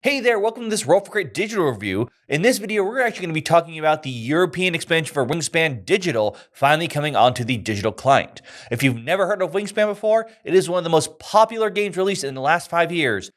Hey there, welcome to this Roll for Crit digital review. In this video, we're actually going to be talking about the European expansion for Wingspan Digital finally coming onto the digital client. If you've never heard of Wingspan before, it is one of the most popular games released in the last 5 years.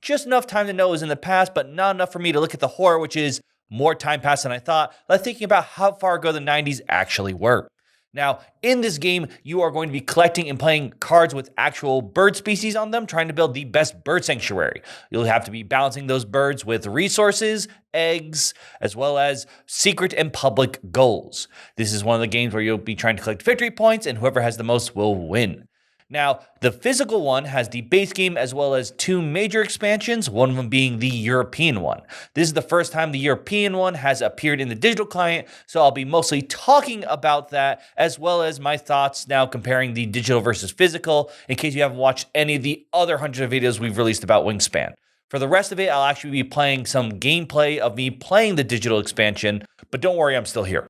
Just enough time to know it was in the past, but not enough for me to look at the horror, which is more time passed than I thought, like thinking about how far ago the 90s actually were. Now, in this game, you are going to be collecting and playing cards with actual bird species on them, trying to build the best bird sanctuary. You'll have to be balancing those birds with resources, eggs, as well as secret and public goals. This is one of the games where you'll be trying to collect victory points, and whoever has the most will win. Now, the physical one has the base game as well as 2 major expansions, one of them being the European one. This is the first time the European one has appeared in the digital client, so I'll be mostly talking about that as well as my thoughts now comparing the digital versus physical in case you haven't watched any of the other hundreds of videos we've released about Wingspan. For the rest of it, I'll actually be playing some gameplay of me playing the digital expansion, but don't worry, I'm still here.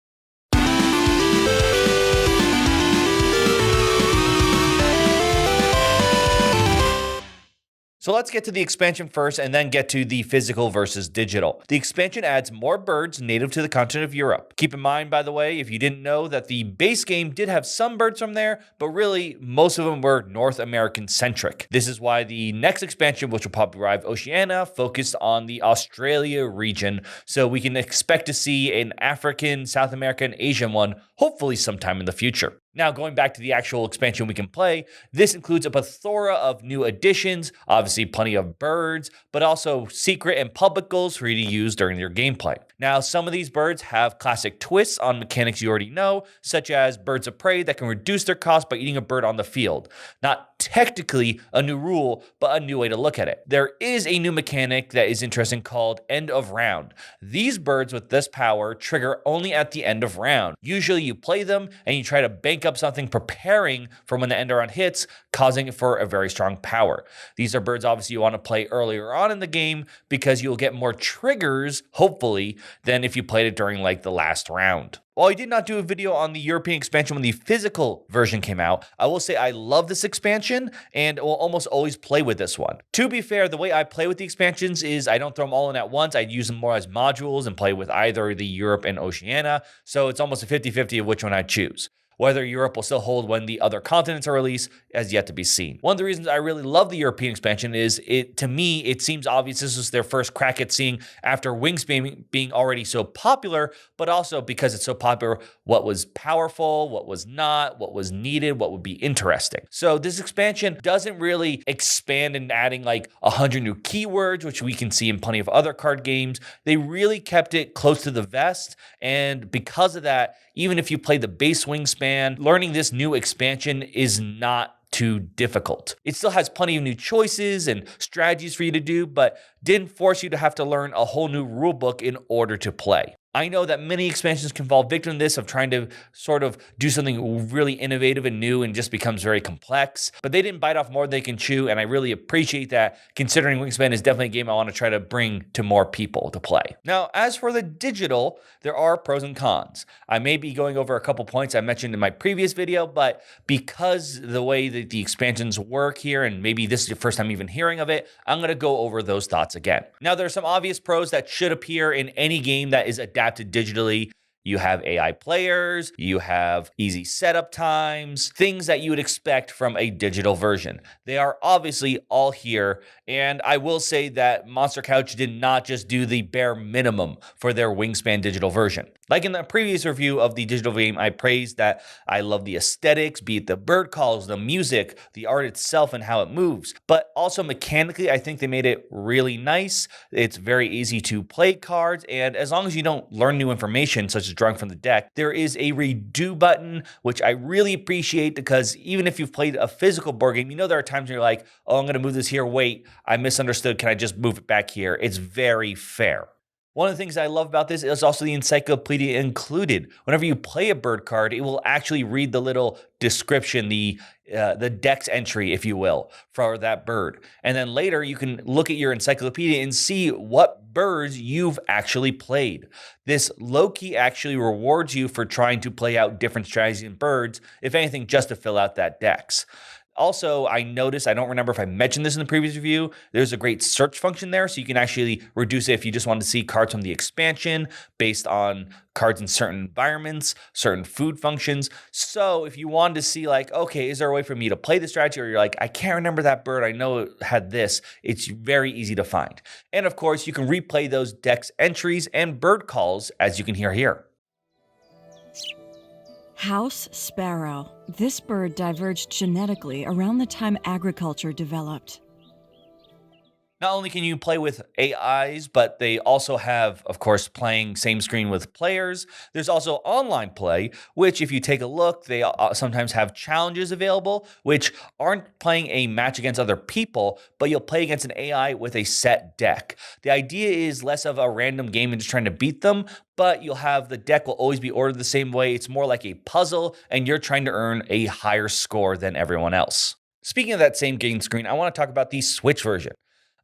So let's get to the expansion first and then get to the physical versus digital. The expansion adds more birds native to the continent of Europe. Keep in mind, by the way, if you didn't know, that the base game did have some birds from there, but really most of them were North American centric. This is why the next expansion, which will probably arrive Oceania, focused on the Australia region. So we can expect to see an African, South American, Asian one, hopefully sometime in the future. Now, going back to the actual expansion we can play, this includes a plethora of new additions, obviously plenty of birds, but also secret and public goals for you to use during your gameplay. Now, some of these birds have classic twists on mechanics you already know, such as birds of prey that can reduce their cost by eating a bird on the field. Not technically a new rule, but a new way to look at it. There is a new mechanic that is interesting called end of round. These birds with this power trigger only at the end of round. Usually you play them and you try to bank up something preparing for when the end of round hits, causing it for a very strong power. These are birds obviously you want to play earlier on in the game because you'll get more triggers, hopefully, than if you played it during like the last round. While I did not do a video on the European expansion when the physical version came out, I will say I love this expansion and will almost always play with this one. To be fair, the way I play with the expansions is I don't throw them all in at once. I use them more as modules and play with either the Europe and Oceania. So it's almost a 50-50 of which one I choose. Whether Europe will still hold when the other continents are released has yet to be seen. One of the reasons I really love the European expansion is to me, it seems obvious this was their first crack at seeing, after Wingspan being already so popular, but also because it's so popular, what was powerful, what was not, what was needed, what would be interesting. So this expansion doesn't really expand in adding like 100 new keywords, which we can see in plenty of other card games. They really kept it close to the vest. And because of that, even if you play the base Wingspan, learning this new expansion is not too difficult. It still has plenty of new choices and strategies for you to do, but didn't force you to have to learn a whole new rulebook in order to play. I know that many expansions can fall victim to this of trying to sort of do something really innovative and new and just becomes very complex, but they didn't bite off more than they can chew, and I really appreciate that, considering Wingspan is definitely a game I want to try to bring to more people to play. Now, as for the digital, there are pros and cons. I may be going over a couple points I mentioned in my previous video, but because the way that the expansions work here, and maybe this is your first time even hearing of it, I'm going to go over those thoughts again. Now, there are some obvious pros that should appear in any game that is adapted digitally. You have AI players, you have easy setup times, things that you would expect from a digital version. They are obviously all here, and I will say that Monster Couch did not just do the bare minimum for their Wingspan digital version. Like in the previous review of the digital game, I praised that I love the aesthetics, be it the bird calls, the music, the art itself, and how it moves. But also mechanically, I think they made it really nice. It's very easy to play cards, and as long as you don't learn new information, such as drawing from the deck, there is a redo button, which I really appreciate, because even if you've played a physical board game, you know there are times when you're like, oh, I'm going to move this here. Wait, I misunderstood. Can I just move it back here? It's very fair. One of the things I love about this is also the encyclopedia included. Whenever you play a bird card, it will actually read the little description, the dex entry, if you will, for that bird. And then later you can look at your encyclopedia and see what birds you've actually played. This low-key actually rewards you for trying to play out different strategies in birds, if anything, just to fill out that dex. Also, I noticed, I don't remember if I mentioned this in the previous review, there's a great search function there, so you can actually reduce it if you just want to see cards from the expansion based on cards in certain environments, certain food functions. So if you wanted to see like, okay, is there a way for me to play the strategy? Or you're like, I can't remember that bird, I know it had this. It's very easy to find. And of course, you can replay those dex entries and bird calls as you can hear here. House sparrow. This bird diverged genetically around the time agriculture developed. Not only can you play with AIs, but they also have, of course, playing same screen with players. There's also online play, which if you take a look, they sometimes have challenges available, which aren't playing a match against other people, but you'll play against an AI with a set deck. The idea is less of a random game and just trying to beat them, but you'll have the deck will always be ordered the same way. It's more like a puzzle, and you're trying to earn a higher score than everyone else. Speaking of that same game screen, I want to talk about the Switch version.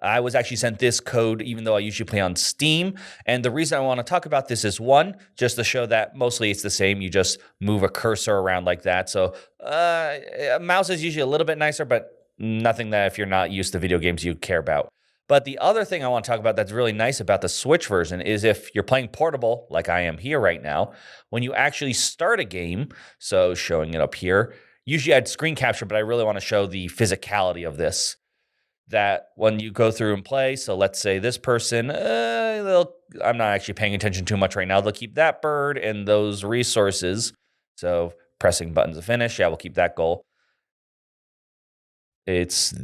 I was actually sent this code even though I usually play on Steam. And the reason I want to talk about this is one, just to show that mostly it's the same. You just move a cursor around like that. So a mouse is usually a little bit nicer, but nothing that if you're not used to video games you care about. But the other thing I want to talk about that's really nice about the Switch version is if you're playing portable, like I am here right now, when you actually start a game, so showing it up here, usually I had screen capture, but I really want to show the physicality of this. That when you go through and play, so let's say this person, I'm not actually paying attention too much right now. They'll keep that bird and those resources. So pressing buttons to finish. Yeah, we'll keep that goal. It's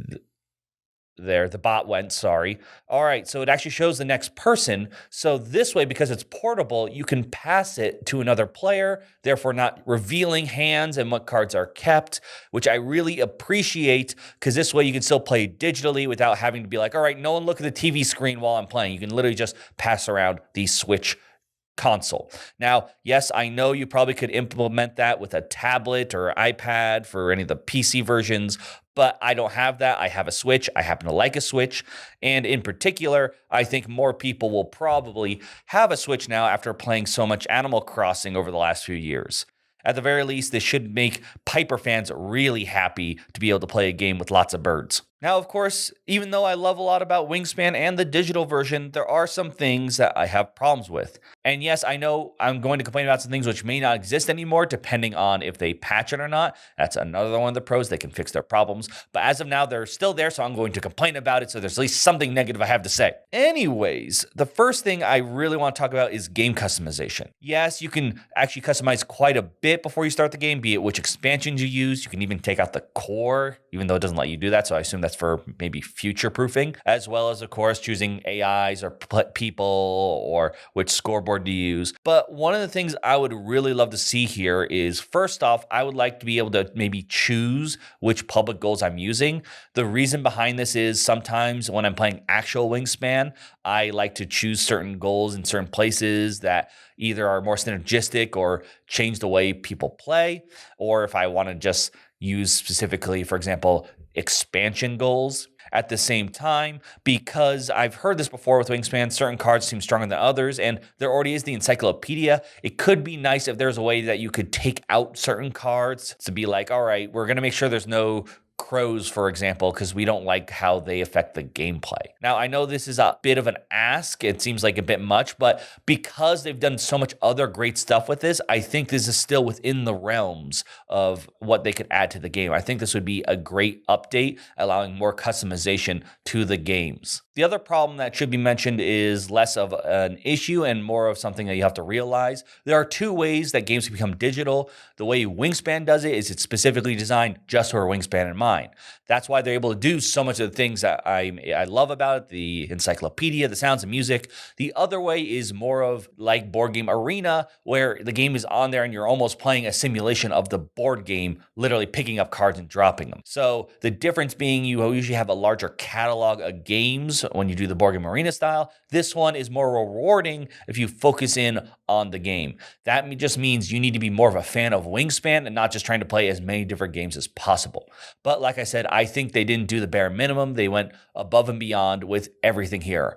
there. The bot went, sorry. All right, so it actually shows the next person. So this way, because it's portable, you can pass it to another player, therefore not revealing hands and what cards are kept, which I really appreciate because this way you can still play digitally without having to be like, all right, no one look at the TV screen while I'm playing. You can literally just pass around the Switch console. Now, yes, I know you probably could implement that with a tablet or iPad for any of the PC versions, but I don't have that. I have a Switch. I happen to like a Switch. And in particular, I think more people will probably have a Switch now after playing so much Animal Crossing over the last few years. At the very least, this should make Piper fans really happy to be able to play a game with lots of birds. Now, of course, even though I love a lot about Wingspan and the digital version, there are some things that I have problems with. And yes, I know I'm going to complain about some things which may not exist anymore, depending on if they patch it or not. That's another one of the pros. They can fix their problems. But as of now, they're still there, so I'm going to complain about it, so there's at least something negative I have to say. Anyways, the first thing I really want to talk about is game customization. Yes, you can actually customize quite a bit before you start the game, be it which expansions you use. You can even take out the core, even though it doesn't let you do that, so I assume that's for maybe future proofing, as well as, of course, choosing AIs or people or which scoreboard to use. But one of the things I would really love to see here is, first off, I would like to be able to maybe choose which public goals I'm using. The reason behind this is sometimes when I'm playing actual Wingspan, I like to choose certain goals in certain places that either are more synergistic or change the way people play, or if I want to just use specifically, for example, expansion goals. At the same time, because I've heard this before with Wingspan, certain cards seem stronger than others, and there already is the encyclopedia. It could be nice if there's a way that you could take out certain cards to be like, all right, we're going to make sure there's no crows, for example, because we don't like how they affect the gameplay. Now, I know this is a bit of an ask. It seems like a bit much, but because they've done so much other great stuff with this, I think this is still within the realms of what they could add to the game. I think this would be a great update, allowing more customization to the games. The other problem that should be mentioned is less of an issue and more of something that you have to realize. There are two ways that games can become digital. The way Wingspan does it is it's specifically designed just for Wingspan in mind. That's why they're able to do so much of the things that I love about it, the encyclopedia, the sounds and music. The other way is more of like Board Game Arena, where the game is on there and you're almost playing a simulation of the board game, literally picking up cards and dropping them. So the difference being you usually have a larger catalog of games games when you do the board game arena style. This one is more rewarding if you focus in on the game. That just means you need to be more of a fan of Wingspan and not just trying to play as many different games as possible. But like I said, I think they didn't do the bare minimum. They went above and beyond with everything here.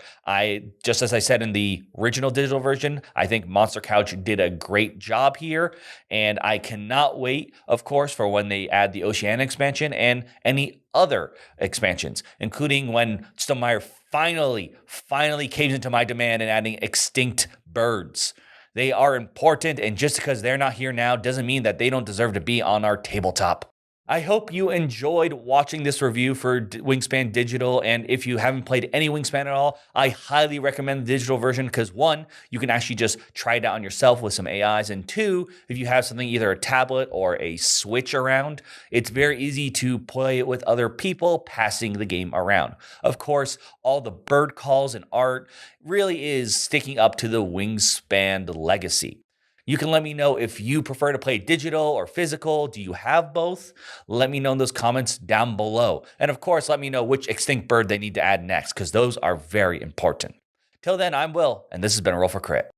Just as I said in the original digital version, I think Monster Couch did a great job here, and I cannot wait, of course, for when they add the Oceania expansion and any other expansions, including when Stonemaier finally caves into my demand and adding extinct birds. They are important, and just because they're not here now doesn't mean that they don't deserve to be on our tabletop. I hope you enjoyed watching this review for Wingspan Digital, and if you haven't played any Wingspan at all, I highly recommend the digital version because one, you can actually just try it out on yourself with some AIs, and two, if you have something, either a tablet or a Switch around, it's very easy to play it with other people, passing the game around. Of course, all the bird calls and art really is sticking up to the Wingspan legacy. You can let me know if you prefer to play digital or physical. Do you have both? Let me know in those comments down below. And of course, let me know which extinct bird they need to add next, because those are very important. Till then, I'm Will, and this has been a Roll for Crit.